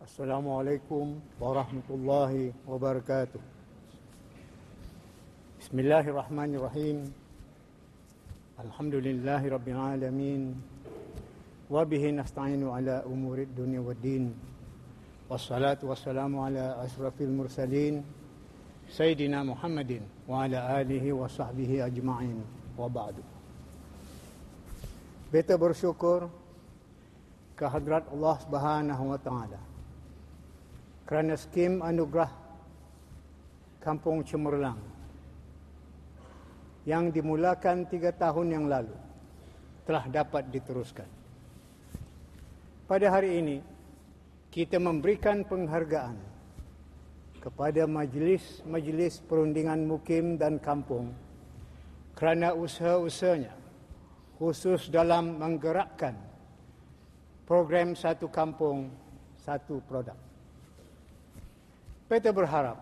Assalamualaikum warahmatullahi wabarakatuh. Bismillahirrahmanirrahim. Alhamdulillahi rabbil alamin. Wa bihi nasta'inu ala umurid dunya waddin. Wassalatu wassalamu ala asrafil mursalin Sayyidina Muhammadin wa ala alihi wa sahbihi ajma'in wa ba'du. Beta bersyukur kehadrat Allah Subhanahu wa taala kerana skim anugerah Kampung Cemerlang yang dimulakan 3 tahun yang lalu telah dapat diteruskan. Pada hari ini, kita memberikan penghargaan kepada majlis-majlis perundingan mukim dan kampung kerana usaha-usahanya khusus dalam menggerakkan program Satu Kampung, Satu Produk. Beta berharap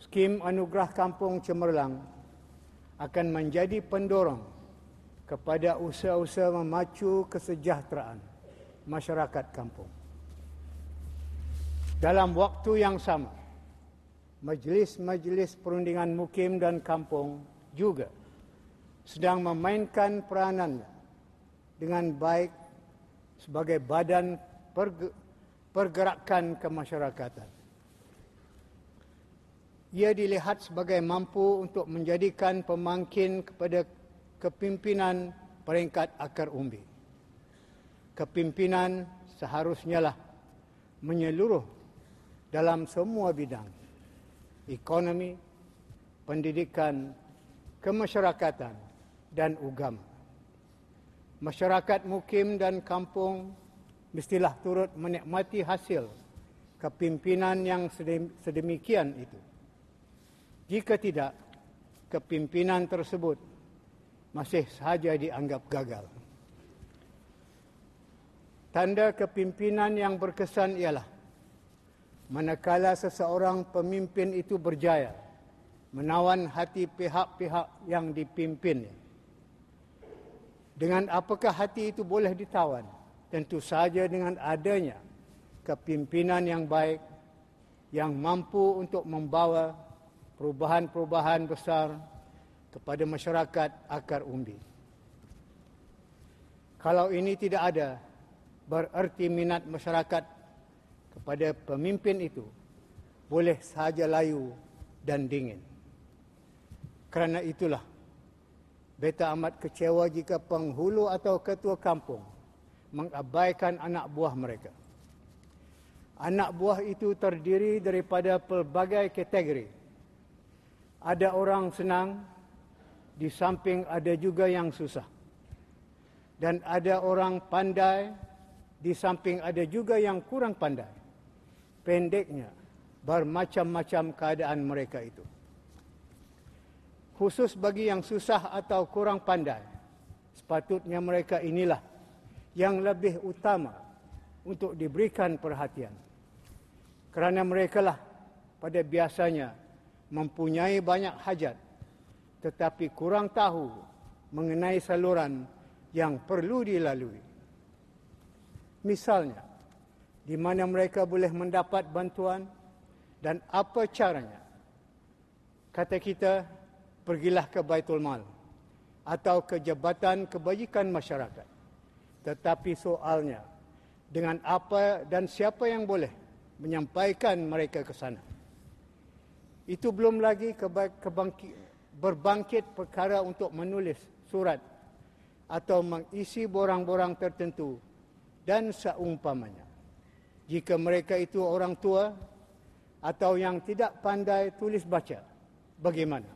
skim Anugerah Kampung Cemerlang akan menjadi pendorong kepada usaha-usaha memacu kesejahteraan masyarakat kampung. Dalam waktu yang sama, majlis-majlis perundingan mukim dan kampung juga sedang memainkan peranannya dengan baik sebagai badan pergerakan kemasyarakatan. Ia dilihat sebagai mampu untuk menjadikan pemangkin kepada kepimpinan peringkat akar umbi. Kepimpinan seharusnya lah menyeluruh dalam semua bidang: ekonomi, pendidikan, kemasyarakatan, dan agama. Masyarakat mukim dan kampung mestilah turut menikmati hasil kepimpinan yang sedemikian itu. Jika tidak, kepimpinan tersebut masih sahaja dianggap gagal. Tanda kepimpinan yang berkesan ialah manakala seseorang pemimpin itu berjaya menawan hati pihak-pihak yang dipimpinnya. Dengan apakah hati itu boleh ditawan? Tentu saja dengan adanya kepimpinan yang baik yang mampu untuk membawa perubahan-perubahan besar kepada masyarakat akar umbi. Kalau ini tidak ada, bererti minat masyarakat kepada pemimpin itu boleh sahaja layu dan dingin. Kerana itulah, beta amat kecewa jika penghulu atau ketua kampung mengabaikan anak buah mereka. Anak buah itu terdiri daripada pelbagai kategori. Ada orang senang, di samping ada juga yang susah. Dan ada orang pandai, di samping ada juga yang kurang pandai. Pendeknya, bermacam-macam keadaan mereka itu. Khusus bagi yang susah atau kurang pandai, sepatutnya mereka inilah yang lebih utama untuk diberikan perhatian. Kerana merekalah pada biasanya mempunyai banyak hajat, tetapi kurang tahu mengenai saluran yang perlu dilalui. Misalnya, di mana mereka boleh mendapat bantuan dan apa caranya. Kata kita, pergilah ke Baitul Mal atau ke Jabatan Kebajikan Masyarakat. Tetapi soalnya, dengan apa dan siapa yang boleh menyampaikan mereka ke sana? Itu belum lagi berbangkit perkara untuk menulis surat atau mengisi borang-borang tertentu dan seumpamanya. Jika mereka itu orang tua atau yang tidak pandai tulis baca, bagaimana?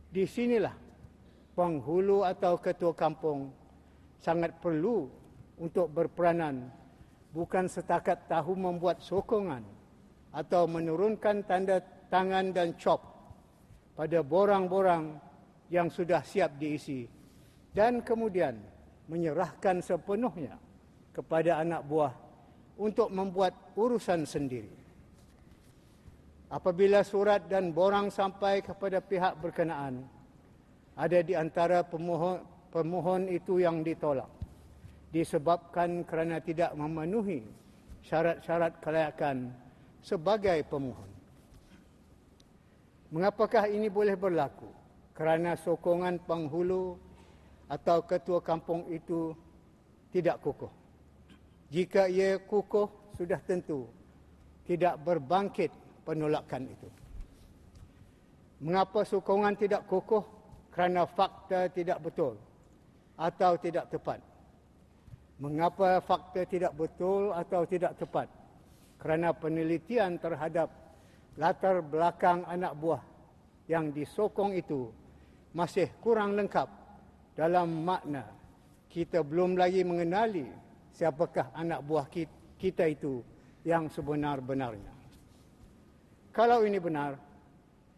Di sinilah penghulu atau ketua kampung sangat perlu untuk berperanan, bukan setakat tahu membuat sokongan atau menurunkan tanda tangan dan cop pada borang-borang yang sudah siap diisi dan kemudian menyerahkan sepenuhnya kepada anak buah untuk membuat urusan sendiri. Apabila surat dan borang sampai kepada pihak berkenaan, ada di antara pemohon itu yang ditolak disebabkan kerana tidak memenuhi syarat-syarat kelayakan sebagai pemohon. Mengapakah ini boleh berlaku? Kerana sokongan penghulu atau ketua kampung itu tidak kukuh. Jika ia kukuh, sudah tentu tidak berbangkit penolakan itu. Mengapa sokongan tidak kukuh? Kerana fakta tidak betul atau tidak tepat. Mengapa fakta tidak betul atau tidak tepat? Kerana penelitian terhadap latar belakang anak buah yang disokong itu masih kurang lengkap dalam makna kita belum lagi mengenali siapakah anak buah kita itu yang sebenar-benarnya. Kalau ini benar,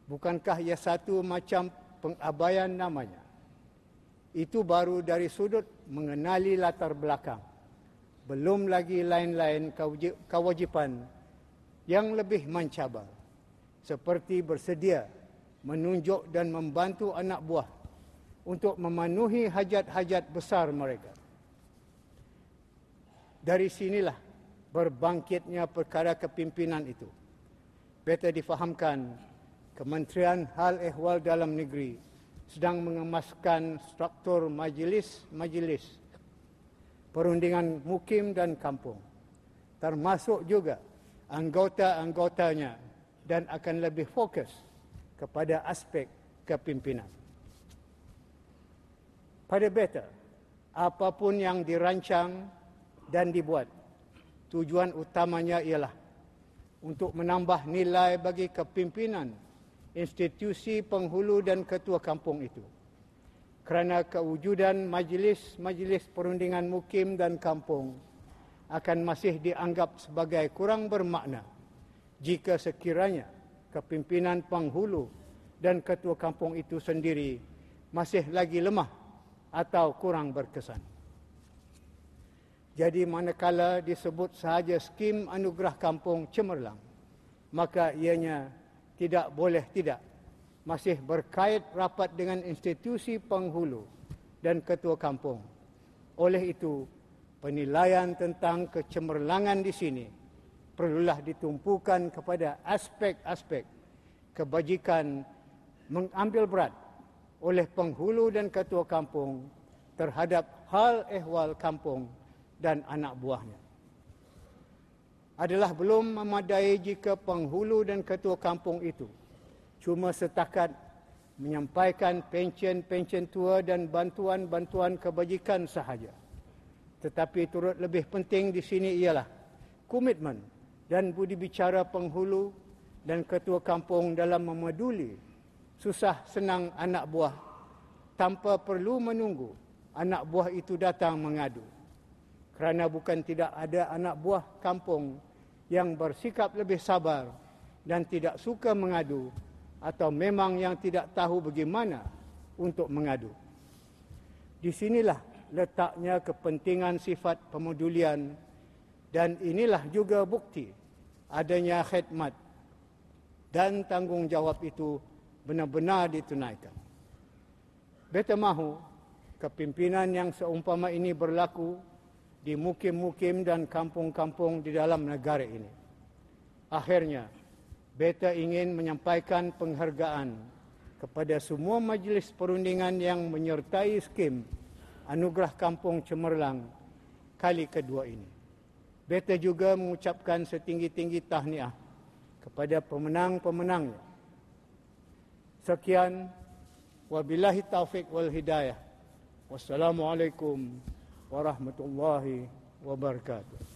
bukankah ia satu macam pengabaian namanya? Itu baru dari sudut mengenali latar belakang. Belum lagi lain-lain kewajipan yang lebih mencabar, seperti bersedia menunjuk dan membantu anak buah untuk memenuhi hajat-hajat besar mereka. Dari sinilah berbangkitnya perkara kepimpinan itu. Beta difahamkan Kementerian Hal Ehwal Dalam Negeri sedang mengemaskan struktur majlis-majlis perundingan mukim dan kampung, termasuk juga anggota-anggotanya, dan akan lebih fokus kepada aspek kepimpinan. Pada beta, apapun yang dirancang dan dibuat, tujuan utamanya ialah untuk menambah nilai bagi kepimpinan institusi penghulu dan ketua kampung itu. Kerana kewujudan majlis-majlis perundingan mukim dan kampung akan masih dianggap sebagai kurang bermakna jika sekiranya kepimpinan penghulu dan ketua kampung itu sendiri masih lagi lemah atau kurang berkesan. Jadi manakala disebut sahaja skim anugerah kampung cemerlang, maka ianya tidak boleh tidak masih berkait rapat dengan institusi penghulu dan ketua kampung. Oleh itu, penilaian tentang kecemerlangan di sini perlulah ditumpukan kepada aspek-aspek kebajikan mengambil berat oleh penghulu dan ketua kampung terhadap hal ehwal kampung dan anak buahnya. Adalah belum memadai jika penghulu dan ketua kampung itu cuma setakat menyampaikan pencen-pencen tua dan bantuan-bantuan kebajikan sahaja. Tetapi turut lebih penting di sini ialah komitmen dan budi bicara penghulu dan ketua kampung dalam memeduli susah senang anak buah tanpa perlu menunggu anak buah itu datang mengadu. Kerana bukan tidak ada anak buah kampung yang bersikap lebih sabar dan tidak suka mengadu, atau memang yang tidak tahu bagaimana untuk mengadu. Di sinilah letaknya kepentingan sifat pemedulian, dan inilah juga bukti adanya khidmat dan tanggungjawab itu benar-benar ditunaikan. Beta mahu kepimpinan yang seumpama ini berlaku di mukim-mukim dan kampung-kampung di dalam negara ini. Akhirnya, beta ingin menyampaikan penghargaan kepada semua majlis perundingan yang menyertai skim Anugerah Kampung Cemerlang kali kedua ini. Beta juga mengucapkan setinggi-tinggi tahniah kepada pemenang-pemenangnya. Sekian, wabillahi taufiq wal hidayah. Wassalamualaikum warahmatullahi wabarakatuh.